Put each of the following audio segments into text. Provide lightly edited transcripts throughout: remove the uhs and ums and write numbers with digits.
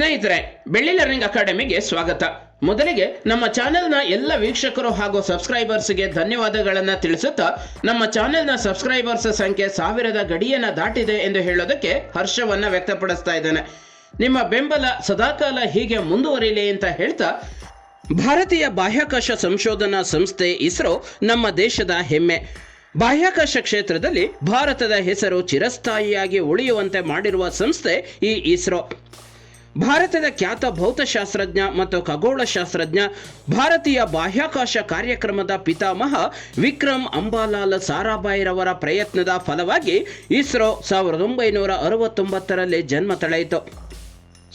ಸ್ನೇಹಿತರೆ, ಬೆಳ್ಳಿ ಲರ್ನಿಂಗ್ ಅಕಾಡೆಮಿಗೆ ಸ್ವಾಗತ. ಮೊದಲಿಗೆ ನಮ್ಮ ಚಾನೆಲ್ನ ಎಲ್ಲ ವೀಕ್ಷಕರು ಹಾಗೂ ಸಬ್ಸ್ಕ್ರೈಬರ್ಸ್ಗೆ ಧನ್ಯವಾದಗಳನ್ನು ತಿಳಿಸುತ್ತಾ, ನಮ್ಮ ಚಾನೆಲ್ನ ಸಬ್ಸ್ಕ್ರೈಬರ್ಸ್ ಸಂಖ್ಯೆ 1000 ಗಡಿಯನ್ನು ದಾಟಿದೆ ಎಂದು ಹೇಳೋದಕ್ಕೆ ಹರ್ಷವನ್ನು ವ್ಯಕ್ತಪಡಿಸ್ತಾ ಇದ್ದೇನೆ. ನಿಮ್ಮ ಬೆಂಬಲ ಸದಾಕಾಲ ಹೀಗೆ ಮುಂದುವರಿಯಲಿ ಅಂತ ಹೇಳ್ತಾ, ಭಾರತೀಯ ಬಾಹ್ಯಾಕಾಶ ಸಂಶೋಧನಾ ಸಂಸ್ಥೆ ಇಸ್ರೋ ನಮ್ಮ ದೇಶದ ಹೆಮ್ಮೆ. ಬಾಹ್ಯಾಕಾಶ ಕ್ಷೇತ್ರದಲ್ಲಿ ಭಾರತದ ಹೆಸರು ಚಿರಸ್ಥಾಯಿಯಾಗಿ ಉಳಿಯುವಂತೆ ಮಾಡಿರುವ ಸಂಸ್ಥೆ ಈ ಇಸ್ರೋ. ಭಾರತದ ಖ್ಯಾತ ಭೌತಶಾಸ್ತ್ರಜ್ಞ ಮತ್ತು ಖಗೋಳಶಾಸ್ತ್ರಜ್ಞ, ಭಾರತೀಯ ಬಾಹ್ಯಾಕಾಶ ಕಾರ್ಯಕ್ರಮದ ಪಿತಾಮಹ ವಿಕ್ರಮ್ ಅಂಬಾಲಾಲ್ ಸಾರಾಭಾಯಿರವರ ಪ್ರಯತ್ನದ ಫಲವಾಗಿ ಇಸ್ರೋ 1969ರಲ್ಲಿ ಜನ್ಮ ತಳೆಯಿತು.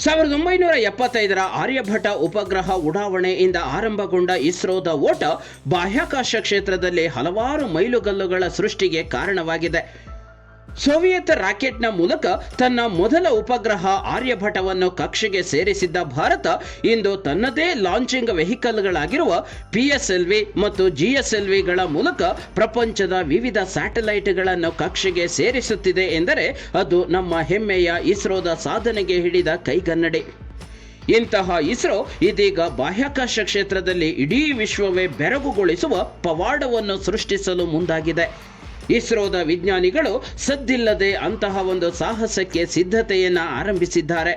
1975ರ ಆರ್ಯಭಟ ಉಪಗ್ರಹ ಉಡಾವಣೆಯಿಂದ ಆರಂಭಗೊಂಡ ಇಸ್ರೋದ ಓಟ ಬಾಹ್ಯಾಕಾಶ ಕ್ಷೇತ್ರದಲ್ಲಿ ಹಲವಾರು ಮೈಲುಗಲ್ಲುಗಳ ಸೃಷ್ಟಿಗೆ ಕಾರಣವಾಗಿದೆ. ಸೋವಿಯತ್ ರಾಕೆಟ್ನ ಮೂಲಕ ತನ್ನ ಮೊದಲ ಉಪಗ್ರಹ ಆರ್ಯಭಟವನ್ನು ಕಕ್ಷೆಗೆ ಸೇರಿಸಿದ್ದ ಭಾರತ ಇಂದು ತನ್ನದೇ ಲಾಂಚಿಂಗ್ ವೆಹಿಕಲ್ಗಳಾಗಿರುವ PSLV ಮತ್ತು GSLVಗಳ ಮೂಲಕ ಪ್ರಪಂಚದ ವಿವಿಧ ಸ್ಯಾಟಲೈಟ್ಗಳನ್ನು ಕಕ್ಷೆಗೆ ಸೇರಿಸುತ್ತಿದೆ ಎಂದರೆ ಅದು ನಮ್ಮ ಹೆಮ್ಮೆಯ ಇಸ್ರೋದ ಸಾಧನೆಗೆ ಹಿಡಿದ ಕೈಗನ್ನಡಿ. ಇಂತಹ ಇಸ್ರೋ ಇದೀಗ ಬಾಹ್ಯಾಕಾಶ ಕ್ಷೇತ್ರದಲ್ಲಿ ಇಡೀ ವಿಶ್ವವೇ ಬೆರಗುಗೊಳಿಸುವ ಪವಾಡವನ್ನು ಸೃಷ್ಟಿಸಲು ಮುಂದಾಗಿದೆ. ಇಸ್ರೋದ ವಿಜ್ಞಾನಿಗಳು ಸದ್ದಿಲ್ಲದೆ ಅಂತಹ ಒಂದು ಸಾಹಸಕ್ಕೆ ಸಿದ್ಧತೆಯನ್ನ ಆರಂಭಿಸಿದ್ದಾರೆ.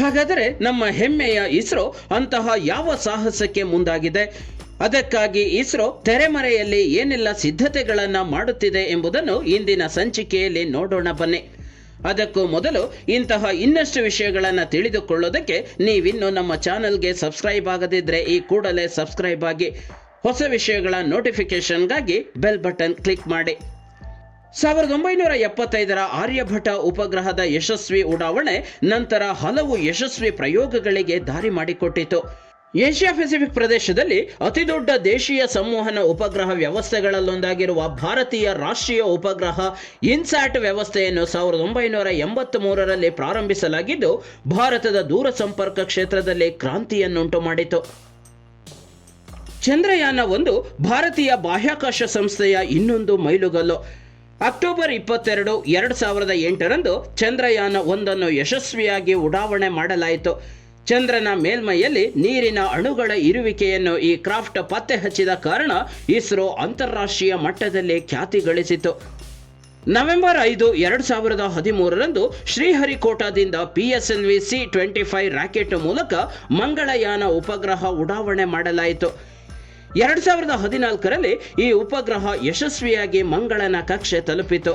ಹಾಗಾದರೆ ನಮ್ಮ ಹೆಮ್ಮೆಯ ಇಸ್ರೋ ಅಂತಹ ಯಾವ ಸಾಹಸಕ್ಕೆ ಮುಂದಾಗಿದೆ? ಅದಕ್ಕಾಗಿ ಇಸ್ರೋ ತೆರೆಮರೆಯಲ್ಲಿ ಏನೆಲ್ಲ ಸಿದ್ಧತೆಗಳನ್ನು ಮಾಡುತ್ತಿದೆ ಎಂಬುದನ್ನು ಇಂದಿನ ಸಂಚಿಕೆಯಲ್ಲಿ ನೋಡೋಣ ಬನ್ನಿ. ಅದಕ್ಕೂ ಮೊದಲು ಇಂತಹ ಇನ್ನಷ್ಟು ವಿಷಯಗಳನ್ನು ತಿಳಿದುಕೊಳ್ಳೋದಕ್ಕೆ ನೀವಿನ್ನು ನಮ್ಮ ಚಾನೆಲ್ಗೆ ಸಬ್ಸ್ಕ್ರೈಬ್ ಆಗದಿದ್ದರೆ ಈ ಕೂಡಲೇ ಸಬ್ಸ್ಕ್ರೈಬ್ ಆಗಿ, ಹೊಸ ವಿಷಯಗಳ ನೋಟಿಫಿಕೇಶನ್ಗಾಗಿ ಬೆಲ್ ಬಟನ್ ಕ್ಲಿಕ್ ಮಾಡಿ. 1975ರ ಆರ್ಯಭಟ ಉಪಗ್ರಹದ ಯಶಸ್ವಿ ಉಡಾವಣೆ ನಂತರ ಹಲವು ಯಶಸ್ವಿ ಪ್ರಯೋಗಗಳಿಗೆ ದಾರಿ ಮಾಡಿಕೊಟ್ಟಿತು. ಏಷ್ಯಾ ಪೆಸಿಫಿಕ್ ಪ್ರದೇಶದಲ್ಲಿ ಅತಿದೊಡ್ಡ ದೇಶೀಯ ಸಂವಹನ ಉಪಗ್ರಹ ವ್ಯವಸ್ಥೆಗಳಲ್ಲೊಂದಾಗಿರುವ ಭಾರತೀಯ ರಾಷ್ಟ್ರೀಯ ಉಪಗ್ರಹ ಇನ್ಸ್ಯಾಟ್ ವ್ಯವಸ್ಥೆಯನ್ನು 1983ರಲ್ಲಿ ಪ್ರಾರಂಭಿಸಲಾಗಿದ್ದು ಭಾರತದ ದೂರಸಂಪರ್ಕ ಕ್ಷೇತ್ರದಲ್ಲಿ ಕ್ರಾಂತಿಯನ್ನುಂಟು ಮಾಡಿತು. ಚಂದ್ರಯಾನ 1 ಭಾರತೀಯ ಬಾಹ್ಯಾಕಾಶ ಸಂಸ್ಥೆಯ ಇನ್ನೊಂದು ಮೈಲುಗಲ್ಲು. ಅಕ್ಟೋಬರ್ 22, 2008ರಂದು ಚಂದ್ರಯಾನ 1 ಯಶಸ್ವಿಯಾಗಿ ಉಡಾವಣೆ ಮಾಡಲಾಯಿತು. ಚಂದ್ರನ ಮೇಲ್ಮೈಯಲ್ಲಿ ನೀರಿನ ಅಣುಗಳ ಇರುವಿಕೆಯನ್ನು ಈ ಕ್ರಾಫ್ಟ್ ಪತ್ತೆ ಹಚ್ಚಿದ ಕಾರಣ ಇಸ್ರೋ ಅಂತಾರಾಷ್ಟ್ರೀಯ ಮಟ್ಟದಲ್ಲಿ ಖ್ಯಾತಿ ಗಳಿಸಿತು. ನವೆಂಬರ್ 5, 2013ರಂದು ಶ್ರೀಹರಿಕೋಟಾದಿಂದ PSLV C-25 ರಾಕೆಟ್ ಮೂಲಕ ಮಂಗಳಯಾನ ಉಪಗ್ರಹ ಉಡಾವಣೆ ಮಾಡಲಾಯಿತು. 2014ರಲ್ಲಿ ಈ ಉಪಗ್ರಹ ಯಶಸ್ವಿಯಾಗಿ ಮಂಗಳನ ಕಕ್ಷೆ ತಲುಪಿತು.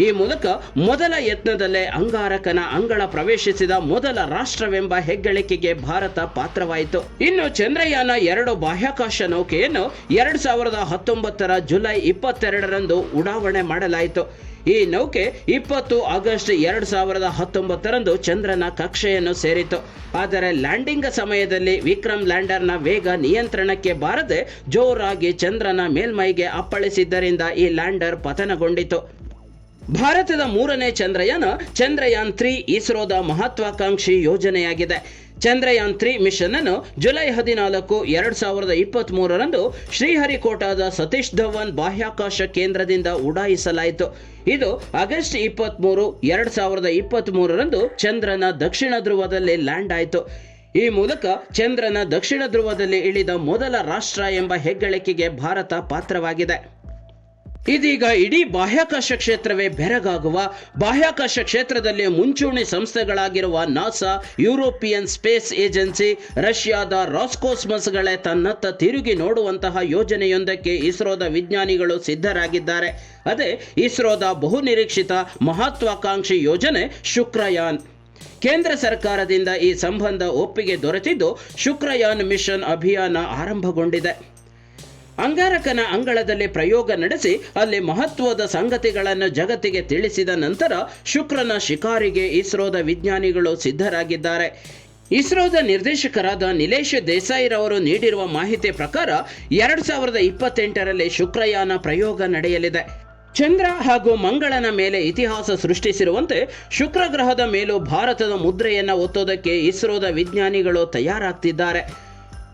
ಈ ಮೂಲಕ ಮೊದಲ ಯತ್ನದಲ್ಲೇ ಅಂಗಾರಕನ ಅಂಗಳ ಪ್ರವೇಶಿಸಿದ ಮೊದಲ ರಾಷ್ಟ್ರವೆಂಬ ಹೆಗ್ಗಳಿಕೆಗೆ ಭಾರತ ಪಾತ್ರವಾಯಿತು. ಇನ್ನು ಚಂದ್ರಯಾನ 2 ಬಾಹ್ಯಾಕಾಶ ನೌಕೆಯನ್ನು 2019ರ ಜುಲೈ 22ರಂದು ಉಡಾವಣೆ ಮಾಡಲಾಯಿತು. ಈ ನೌಕೆ 20 ಆಗಸ್ಟ್ 2019ರಂದು ಚಂದ್ರನ ಕಕ್ಷೆಯನ್ನು ಸೇರಿತು. ಆದರೆ ಲ್ಯಾಂಡಿಂಗ್ ಸಮಯದಲ್ಲಿ ವಿಕ್ರಮ್ ಲ್ಯಾಂಡರ್ನ ವೇಗ ನಿಯಂತ್ರಣಕ್ಕೆ ಬಾರದೆ ಜೋರಾಗಿ ಚಂದ್ರನ ಮೇಲ್ಮೈಗೆ ಅಪ್ಪಳಿಸಿದ್ದರಿಂದ ಈ ಲ್ಯಾಂಡರ್ ಪತನಗೊಂಡಿತು. ಭಾರತದ 3ನೇ ಚಂದ್ರಯಾನ ಚಂದ್ರಯಾನ್ 3 ಇಸ್ರೋದ ಮಹತ್ವಾಕಾಂಕ್ಷಿ ಯೋಜನೆಯಾಗಿದೆ. ಚಂದ್ರಯಾನ್ 3 ಮಿಷನ್ ಅನ್ನು ಜುಲೈ 14, 2023ರಂದು ಶ್ರೀಹರಿಕೋಟಾದ ಸತೀಶ್ ಧವನ್ ಬಾಹ್ಯಾಕಾಶ ಕೇಂದ್ರದಿಂದ ಉಡಾಯಿಸಲಾಯಿತು. ಇದು ಆಗಸ್ಟ್ 23, 2023ರಂದು ಚಂದ್ರನ ದಕ್ಷಿಣ ಧ್ರುವದಲ್ಲಿ ಲ್ಯಾಂಡ್ ಆಯಿತು. ಈ ಮೂಲಕ ಚಂದ್ರನ ದಕ್ಷಿಣ ಧ್ರುವದಲ್ಲಿ ಇಳಿದ ಮೊದಲ ರಾಷ್ಟ್ರ ಎಂಬ ಹೆಗ್ಗಳಿಕೆಗೆ ಭಾರತ ಪಾತ್ರವಾಗಿದೆ. ಇದೀಗ ಇಡೀ ಬಾಹ್ಯಾಕಾಶ ಕ್ಷೇತ್ರವೇ ಬೆರಗಾಗುವ, ಬಾಹ್ಯಾಕಾಶ ಕ್ಷೇತ್ರದಲ್ಲಿ ಮುಂಚೂಣಿ ಸಂಸ್ಥೆಗಳಾಗಿರುವ ನಾಸಾ, ಯುರೋಪಿಯನ್ ಸ್ಪೇಸ್ ಏಜೆನ್ಸಿ, ರಷ್ಯಾದ ರಾಸ್ಕೋಸ್ಮಸ್ಗಳೇ ತನ್ನತ್ತ ತಿರುಗಿ ನೋಡುವಂತಹ ಯೋಜನೆಯೊಂದಕ್ಕೆ ಇಸ್ರೋದ ವಿಜ್ಞಾನಿಗಳು ಸಿದ್ಧರಾಗಿದ್ದಾರೆ. ಅದೇ ಇಸ್ರೋದ ಬಹುನಿರೀಕ್ಷಿತ ಮಹತ್ವಾಕಾಂಕ್ಷಿ ಯೋಜನೆ ಶುಕ್ರಯಾನ್. ಕೇಂದ್ರ ಸರ್ಕಾರದಿಂದ ಈ ಸಂಬಂಧ ಒಪ್ಪಿಗೆ ದೊರೆತಿದ್ದು ಶುಕ್ರಯಾನ್ ಮಿಷನ್ ಅಭಿಯಾನ ಆರಂಭಗೊಂಡಿದೆ. ಅಂಗಾರಕನ ಅಂಗಳದಲ್ಲಿ ಪ್ರಯೋಗ ನಡೆಸಿ ಅಲ್ಲಿ ಮಹತ್ವದ ಸಂಗತಿಗಳನ್ನು ಜಗತ್ತಿಗೆ ತಿಳಿಸಿದ ನಂತರ ಶುಕ್ರನ ಶಿಕಾರಿಗೆ ಇಸ್ರೋದ ವಿಜ್ಞಾನಿಗಳು ಸಿದ್ಧರಾಗಿದ್ದಾರೆ. ಇಸ್ರೋದ ನಿರ್ದೇಶಕರಾದ ನಿಲೇಶ್ ದೇಸಾಯಿರವರು ನೀಡಿರುವ ಮಾಹಿತಿ ಪ್ರಕಾರ 2028ರಲ್ಲಿ ಶುಕ್ರಯಾನ ಪ್ರಯೋಗ ನಡೆಯಲಿದೆ. ಚಂದ್ರ ಹಾಗೂ ಮಂಗಳನ ಮೇಲೆ ಇತಿಹಾಸ ಸೃಷ್ಟಿಸಿರುವಂತೆ ಶುಕ್ರ ಗ್ರಹದ ಮೇಲೂ ಭಾರತದ ಮುದ್ರೆಯನ್ನು ಒತ್ತೋದಕ್ಕೆ ಇಸ್ರೋದ ವಿಜ್ಞಾನಿಗಳು ತಯಾರಾಗ್ತಿದ್ದಾರೆ.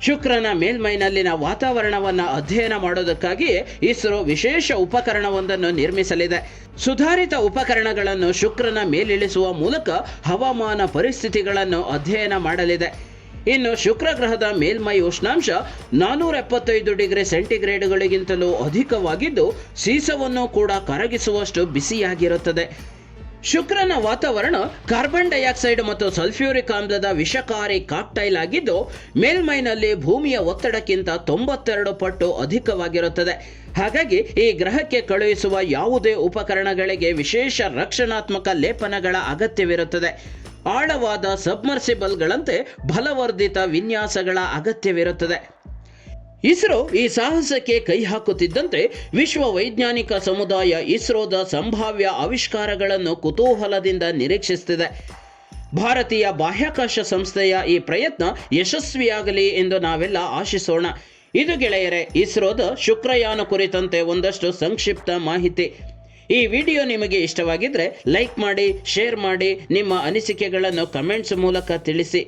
ಶುಕ್ರನ ಮೇಲ್ಮೈನಲ್ಲಿನ ವಾತಾವರಣವನ್ನು ಅಧ್ಯಯನ ಮಾಡೋದಕ್ಕಾಗಿಯೇ ಇಸ್ರೋ ವಿಶೇಷ ಉಪಕರಣವೊಂದನ್ನು ನಿರ್ಮಿಸಲಿದೆ. ಸುಧಾರಿತ ಉಪಕರಣಗಳನ್ನು ಶುಕ್ರನ ಮೇಲಿಳಿಸುವ ಮೂಲಕ ಹವಾಮಾನ ಪರಿಸ್ಥಿತಿಗಳನ್ನು ಅಧ್ಯಯನ ಮಾಡಲಿದೆ. ಇನ್ನು ಶುಕ್ರ ಗ್ರಹದ ಮೇಲ್ಮೈ ಉಷ್ಣಾಂಶ 475 ಡಿಗ್ರಿ ಸೆಂಟಿಗ್ರೇಡ್ಗಳಿಗಿಂತಲೂ ಅಧಿಕವಾಗಿದ್ದು ಸೀಸವನ್ನು ಕೂಡ ಕರಗಿಸುವಷ್ಟು ಬಿಸಿಯಾಗಿರುತ್ತದೆ. ಶುಕ್ರನ ವಾತಾವರಣ ಕಾರ್ಬನ್ ಡೈಆಕ್ಸೈಡ್ ಮತ್ತು ಸಲ್ಫ್ಯೂರಿಕ್ ಆಮ್ಲದ ವಿಷಕಾರಿ ಕಾಕ್ಟೈಲ್ ಆಗಿದ್ದು ಮೇಲ್ಮೈನಲ್ಲಿ ಭೂಮಿಯ ಒತ್ತಡಕ್ಕಿಂತ 92 ಪಟ್ಟು ಅಧಿಕವಾಗಿರುತ್ತದೆ. ಹಾಗಾಗಿ ಈ ಗ್ರಹಕ್ಕೆ ಕಳುಹಿಸುವ ಯಾವುದೇ ಉಪಕರಣಗಳಿಗೆ ವಿಶೇಷ ರಕ್ಷಣಾತ್ಮಕ ಲೇಪನಗಳ ಅಗತ್ಯವಿರುತ್ತದೆ. ಆಳವಾದ ಸಬ್ಮರ್ಸಿಬಲ್ಗಳಂತೆ ಬಲವರ್ಧಿತ ವಿನ್ಯಾಸಗಳ ಅಗತ್ಯವಿರುತ್ತದೆ. ಇಸ್ರೋ ಈ ಸಾಹಸಕ್ಕೆ ಕೈ ಹಾಕುತ್ತಿದ್ದಂತೆ ವಿಶ್ವ ವೈಜ್ಞಾನಿಕ ಸಮುದಾಯ ಇಸ್ರೋದ ಸಂಭಾವ್ಯ ಆವಿಷ್ಕಾರಗಳನ್ನು ಕುತೂಹಲದಿಂದ ನಿರೀಕ್ಷಿಸುತ್ತಿದೆ. ಭಾರತೀಯ ಬಾಹ್ಯಾಕಾಶ ಸಂಸ್ಥೆಯ ಈ ಪ್ರಯತ್ನ ಯಶಸ್ವಿಯಾಗಲಿ ಎಂದು ನಾವೆಲ್ಲ ಆಶಿಸೋಣ. ಇದು ಗೆಳೆಯರೆ ಇಸ್ರೋದ ಶುಕ್ರಯಾನ ಕುರಿತಂತೆ ಒಂದಷ್ಟು ಸಂಕ್ಷಿಪ್ತ ಮಾಹಿತಿ. ಈ ವಿಡಿಯೋ ನಿಮಗೆ ಇಷ್ಟವಾಗಿದ್ದರೆ ಲೈಕ್ ಮಾಡಿ, ಶೇರ್ ಮಾಡಿ, ನಿಮ್ಮ ಅನಿಸಿಕೆಗಳನ್ನು ಕಮೆಂಟ್ಸ್ ಮೂಲಕ ತಿಳಿಸಿ.